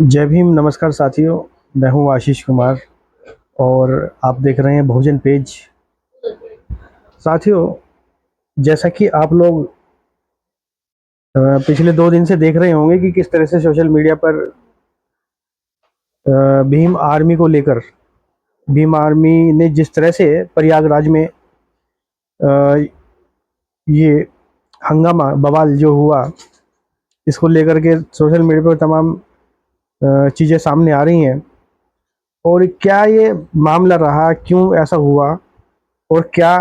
जय भीम। नमस्कार साथियों, मैं हूं आशीष कुमार और आप देख रहे हैं बहुजन पेज। साथियों, जैसा कि आप लोग पिछले 2 दिन से देख रहे होंगे कि किस तरह से सोशल मीडिया पर भीम आर्मी को लेकर भीम आर्मी ने जिस तरह से प्रयागराज में अ, ये हंगामा बवाल जो हुआ, इसको लेकर के सोशल मीडिया पर तमाम चीज़ें सामने आ रही हैं। और क्या ये मामला रहा, क्यों ऐसा हुआ और क्या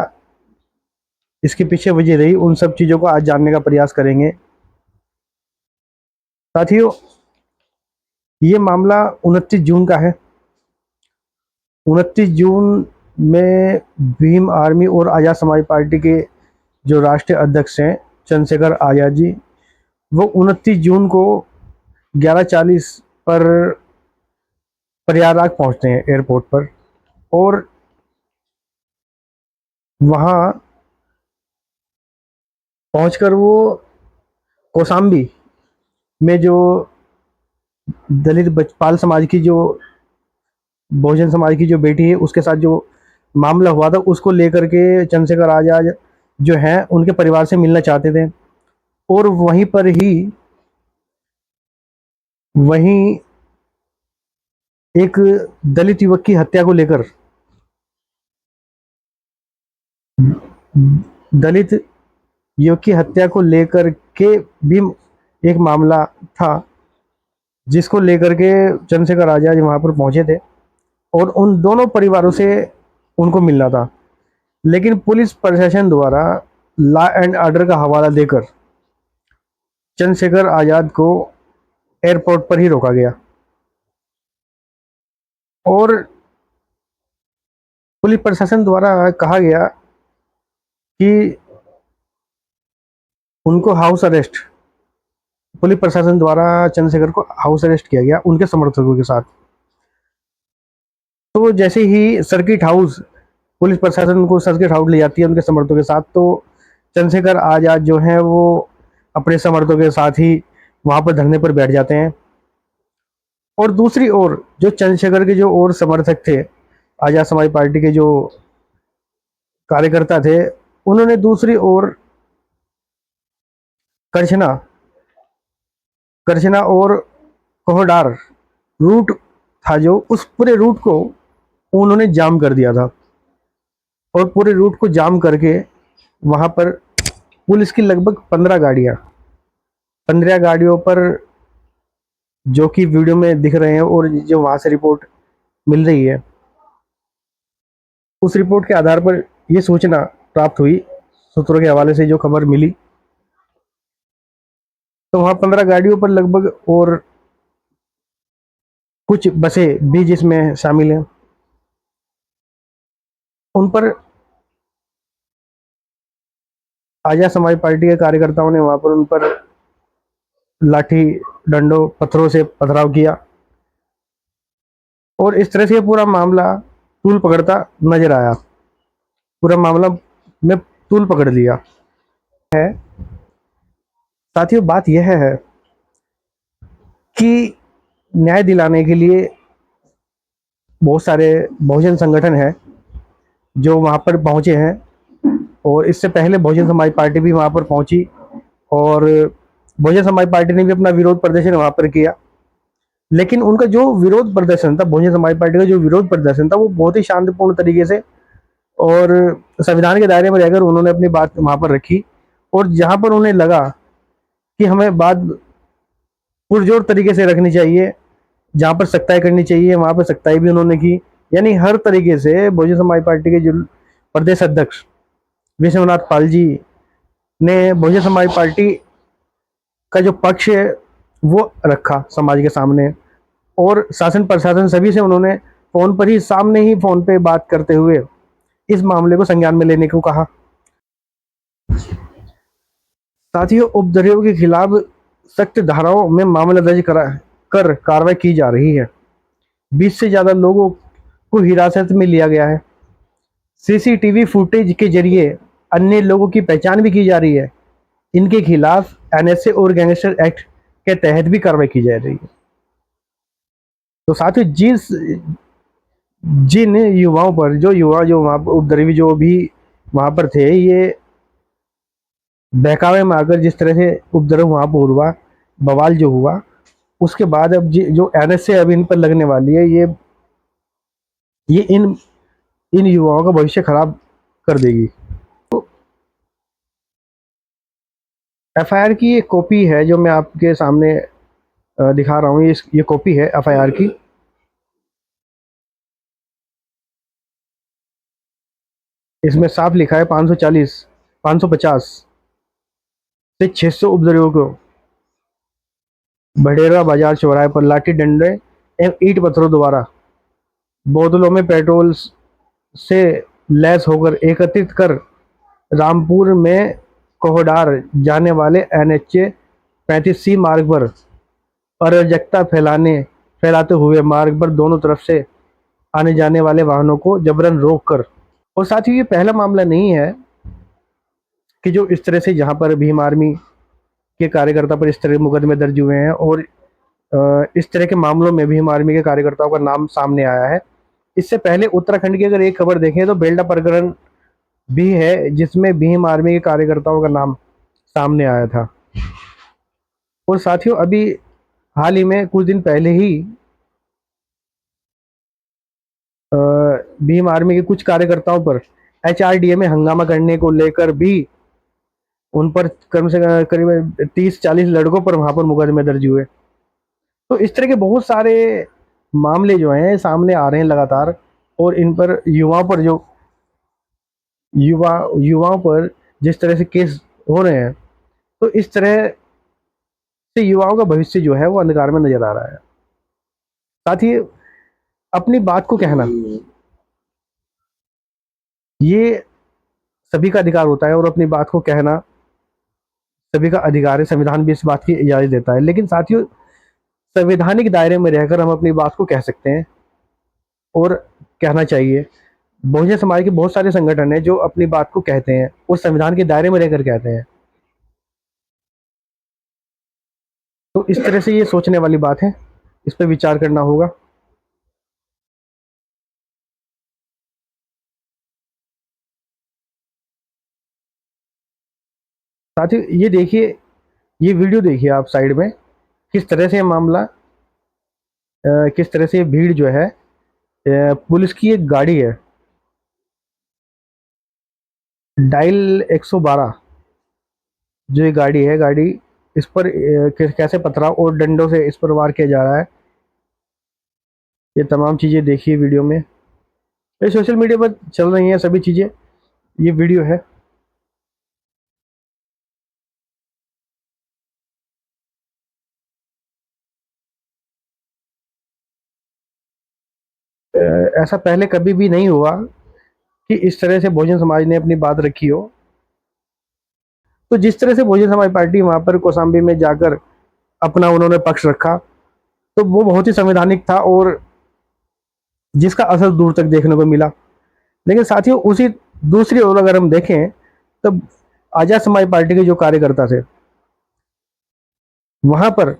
इसके पीछे वजह रही, उन सब चीज़ों को आज जानने का प्रयास करेंगे। साथियों, ये मामला 29 जून का है। 29 जून में भीम आर्मी और आज़ाद समाज पार्टी के जो राष्ट्रीय अध्यक्ष हैं चंद्रशेखर आज़ाद जी, वो 29 जून को 11:40 पर प्रयागराज पहुंचते हैं एयरपोर्ट पर। और वहां पहुंचकर वो कौशाम्बी में जो दलित पाल समाज की जो बहुजन समाज की जो बेटी है, उसके साथ जो मामला हुआ था, उसको लेकर के चंद्रशेखर आज़ाद जो हैं उनके परिवार से मिलना चाहते थे। और वहीं पर ही वहीं एक दलित युवक की हत्या को लेकर, दलित युवक की हत्या को लेकर के भी एक मामला था, जिसको लेकर के चंद्रशेखर आज़ाद वहां पर पहुंचे थे और उन दोनों परिवारों से उनको मिलना था। लेकिन पुलिस प्रशासन द्वारा लॉ एंड ऑर्डर का हवाला देकर चंद्रशेखर आज़ाद को एयरपोर्ट पर ही रोका गया और पुलिस प्रशासन द्वारा कहा गया कि उनको हाउस अरेस्ट, पुलिस प्रशासन द्वारा चंद्रशेखर को हाउस अरेस्ट किया गया उनके समर्थकों के साथ। तो जैसे ही सर्किट हाउस, पुलिस प्रशासन उनको सर्किट हाउस ले जाती है उनके समर्थकों के साथ, तो चंद्रशेखर आज़ाद जो है वो अपने समर्थकों के साथ ही वहां पर धरने पर बैठ जाते हैं। और दूसरी ओर जो चंद्रशेखर के जो और समर्थक थे, आज़ाद समाज पार्टी के जो कार्यकर्ता थे, उन्होंने दूसरी ओर करछना करछना और कोहडार रूट था, जो उस पूरे रूट को उन्होंने जाम कर दिया था। और पूरे रूट को जाम करके वहां पर पुलिस की लगभग 15 गाड़ियों पर, जो कि वीडियो में दिख रहे हैं और जो वहां से रिपोर्ट मिल रही है, उस रिपोर्ट के आधार पर यह सूचना प्राप्त हुई, सूत्रों के हवाले से जो खबर मिली, तो वहां 15 गाड़ियों पर लगभग और कुछ बसें भी जिसमें शामिल हैं, उन पर आज़ाद समाज पार्टी के कार्यकर्ताओं ने वहां पर उन पर लाठी डंडों पत्थरों से पथराव किया और इस तरह से ये पूरा मामला तूल पकड़ता नजर आया। पूरा मामला में तूल पकड़ लिया है। साथियों, बात यह है कि न्याय दिलाने के लिए बहुत सारे बहुजन संगठन हैं जो वहां पर पहुंचे हैं, और इससे पहले बहुजन समाज पार्टी भी वहां पर पहुंची और बहुजन समाज पार्टी ने भी अपना विरोध प्रदर्शन वहां पर किया। लेकिन उनका जो विरोध प्रदर्शन था, बहुजन समाज पार्टी का जो विरोध प्रदर्शन था, वो बहुत ही शांतिपूर्ण तरीके से और संविधान के दायरे में रहकर उन्होंने अपनी बात वहां पर रखी। और जहां पर उन्हें लगा कि हमें बात पुरजोर तरीके से रखनी चाहिए, जहां पर सख्ताई करनी चाहिए, वहां पर सख्ताई भी उन्होंने की। यानी हर तरीके से बहुजन समाज पार्टी के जो प्रदेश अध्यक्ष विश्वनाथ पाल जी ने बहुजन समाज पार्टी का जो पक्ष है वो रखा समाज के सामने, और शासन प्रशासन सभी से उन्होंने फोन पर ही, सामने ही फोन पे बात करते हुए इस मामले को संज्ञान में लेने को कहा। साथियों, उपद्रवियों के खिलाफ सख्त धाराओं में मामला दर्ज कर कार्रवाई की जा रही है। 20 से ज्यादा लोगों को हिरासत में लिया गया है। सीसीटीवी फुटेज के जरिए अन्य लोगों की पहचान भी की जा रही है। इनके खिलाफ एनएसए और गैंगस्टर एक्ट के तहत भी कार्रवाई की जा रही है। तो साथ ही जिन युवाओं पर, जो युवा जो वहाँ पर उपद्रवी जो भी वहाँ पर थे, ये बहकावे में आकर जिस तरह से उपद्रव वहाँ पर हुआ, बवाल जो हुआ, उसके बाद अब जो एनएसए अब इन पर लगने वाली है, ये इन युवाओं का भविष्य खराब कर देगी। तो एफआईआर की एक कॉपी है जो मैं आपके सामने दिखा रहा हूँ। ये कॉपी है एफआईआर की। इसमें साफ लिखा है 540 550 से 600 उपद्रवियों को भडेरा बाजार चौराहे पर लाठी डंडे एवं ईंट पत्थरों द्वारा बोतलों में पेट्रोल से लैस होकर एकत्रित कर रामपुर में कोहडार जाने वाले एनएच 35C मार्ग पर अराजकता फैलाते हुए मार्ग पर दोनों तरफ से आने जाने वाले वाहनों को जबरन रोक कर। और साथ ही ये पहला मामला नहीं है कि जो इस तरह से जहां पर भीम आर्मी के कार्यकर्ता पर इस तरह के मुकदमे दर्ज हुए हैं, और इस तरह के मामलों में भीम आर्मी के कार्यकर्ताओं का नाम सामने आया है। इससे पहले उत्तराखंड की अगर एक खबर देखें तो बेल्टा प्रकरण भी है, जिसमें भीम आर्मी के कार्यकर्ताओं का नाम सामने आया था। और साथियों, अभी हाल ही में कुछ दिन पहले ही भीम आर्मी के कुछ कार्यकर्ताओं पर एचआरडीए में हंगामा करने को लेकर भी उन पर कम से कम करीब 30-40 लड़कों पर वहां पर मुकदमे दर्ज हुए। तो इस तरह के बहुत सारे मामले जो हैं सामने आ रहे हैं लगातार, और इन पर युवाओं पर जिस तरह से केस हो रहे हैं, तो इस तरह से युवाओं का भविष्य जो है वो अंधकार में नजर आ रहा है। साथ ही अपनी बात को कहना, ये सभी का अधिकार होता है, और अपनी बात को कहना सभी का अधिकार है। संविधान भी इस बात की इजाजत देता है। लेकिन साथियों, संवैधानिक दायरे में रहकर हम अपनी बात को कह सकते हैं और कहना चाहिए। बहुजन समाज के बहुत सारे संगठन हैं जो अपनी बात को कहते हैं और संविधान के दायरे में रहकर कहते हैं। तो इस तरह से ये सोचने वाली बात है, इस पर विचार करना होगा। साथ ही ये देखिए, ये वीडियो देखिए आप साइड में, किस तरह से ये मामला, किस तरह से ये भीड़ जो है, पुलिस की एक गाड़ी है डायल 112, जो ये गाड़ी है, गाड़ी इस पर कैसे पथराव और डंडों से इस पर वार किया जा रहा है। ये तमाम चीज़ें देखिए वीडियो में, ये सोशल मीडिया पर चल रही हैं सभी चीज़ें, ये वीडियो है। ऐसा पहले कभी भी नहीं हुआ कि इस तरह से बहुजन समाज ने अपनी बात रखी हो। तो जिस तरह से बहुजन समाज पार्टी वहां पर कौशाम्बी में जाकर अपना उन्होंने पक्ष रखा, तो वो बहुत ही संवैधानिक था, और जिसका असर दूर तक देखने को मिला। लेकिन साथियों, उसी दूसरी ओर अगर हम देखें, तब आजाद समाज पार्टी के जो कार्यकर्ता थे वहां पर,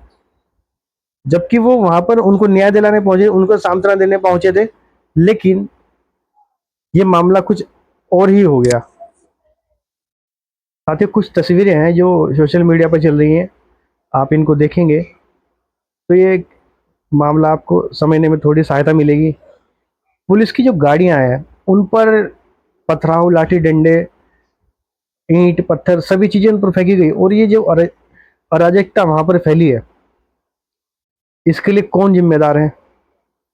जबकि वो वहां पर उनको न्याय दिलाने पहुंचे, उनको सांत्वना देने पहुंचे थे, लेकिन ये मामला कुछ और ही हो गया। साथ ही कुछ तस्वीरें हैं जो सोशल मीडिया पर चल रही हैं, आप इनको देखेंगे तो ये मामला आपको समझने में थोड़ी सहायता मिलेगी। पुलिस की जो गाड़ियां हैं उन पर पथराव, लाठी डंडे, ईंट पत्थर सभी चीजें उन पर फेंकी गई, और ये जो अराजकता वहां पर फैली है, इसके लिए कौन जिम्मेदार है,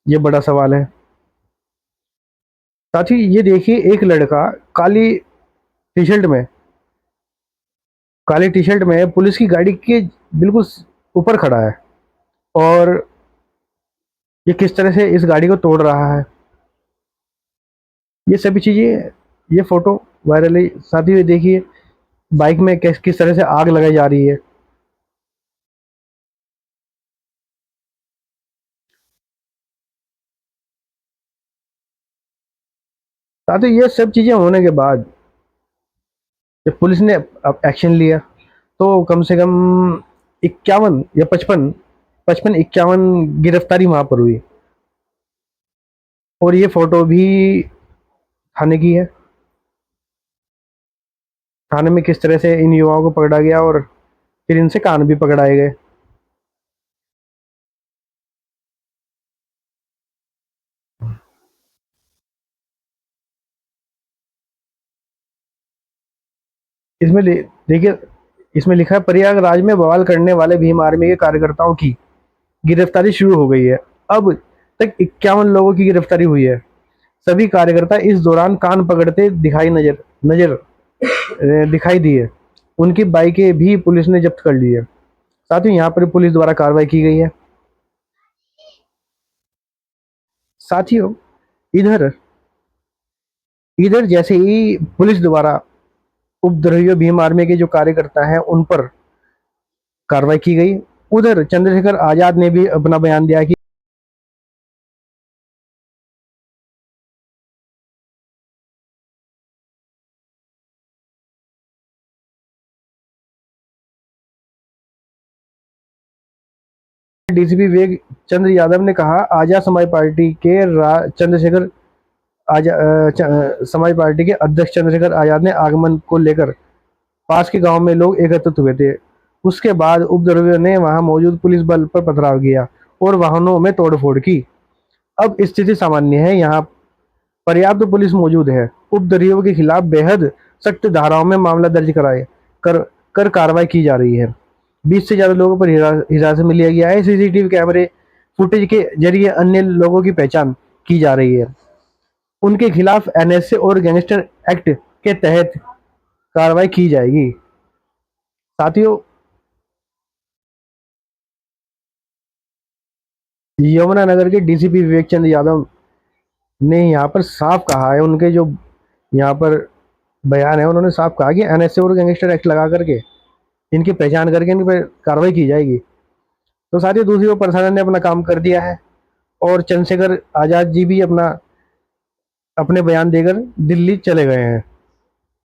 ये बड़ा सवाल है। साथ ही ये देखिए, एक लड़का काली टी शर्ट में काली टी शर्ट में पुलिस की गाड़ी के बिल्कुल ऊपर खड़ा है, और ये किस तरह से इस गाड़ी को तोड़ रहा है। ये सभी चीजें, ये फोटो वायरल है। साथ ही ये देखिए, बाइक में किस तरह से आग लगाई जा रही है। साथ ही ये सब चीजें होने के बाद जब पुलिस ने अब एक्शन लिया, तो कम से कम 51 या 55 55 51 गिरफ्तारी वहां पर हुई। और ये फोटो भी थाने की है। थाने में किस तरह से इन युवाओं को पकड़ा गया और फिर इनसे कान भी पकड़ाए गए। इसमें देखिए, इसमें लिखा है प्रयागराज में बवाल करने वाले भीम आर्मी के कार्यकर्ताओं की गिरफ्तारी शुरू हो गई है। अब तक 51 लोगों की गिरफ्तारी हुई है। सभी कार्यकर्ता इस दौरान कान पकड़ते नजर नजर दिखाई दी है। उनकी बाइकें भी पुलिस ने जब्त कर ली है। साथ ही यहाँ पर पुलिस द्वारा कार्रवाई की गई है। साथियों, इधर इधर जैसे ही पुलिस द्वारा उपद्रवियों भीम आर्मी के जो कार्यकर्ता हैं उन पर कार्रवाई की गई, उधर चंद्रशेखर आजाद ने भी अपना बयान दिया कि डीसीपी विवेक चंद्र यादव ने कहा, आजाद समाज पार्टी के चंद्रशेखर समाज पार्टी के अध्यक्ष चंद्रशेखर आजाद ने आगमन को लेकर पास के गांव में लोग एकत्रित हुए थे। उसके बाद उपद्रवियों ने वहां मौजूद पुलिस बल पर पथराव किया और वाहनों में तोड़फोड़ की। अब स्थिति सामान्य है, यहाँ पर्याप्त पुलिस मौजूद है। उपद्रवियों के खिलाफ बेहद सख्त धाराओं में मामला दर्ज कराए कर कर कार्रवाई की जा रही है। 20 से ज्यादा लोगों पर हिरासत में लिया गया है। सीसीटीवी कैमरे फुटेज के जरिए अन्य लोगों की पहचान की जा रही है। उनके खिलाफ एनएसए और गैंगस्टर एक्ट के तहत कार्रवाई की जाएगी। साथियों, यमुनानगर के डीसीपी विवेक चंद यादव ने यहाँ पर साफ कहा है, उनके जो यहाँ पर बयान है उन्होंने साफ कहा कि एनएसए और गैंगस्टर एक्ट लगा करके इनकी पहचान करके इन पर कार्रवाई की जाएगी। तो साथियों, दूसरी ओर प्रशासन ने अपना काम कर दिया है और चंद्रशेखर आजाद जी भी अपने बयान देकर दिल्ली चले गए हैं।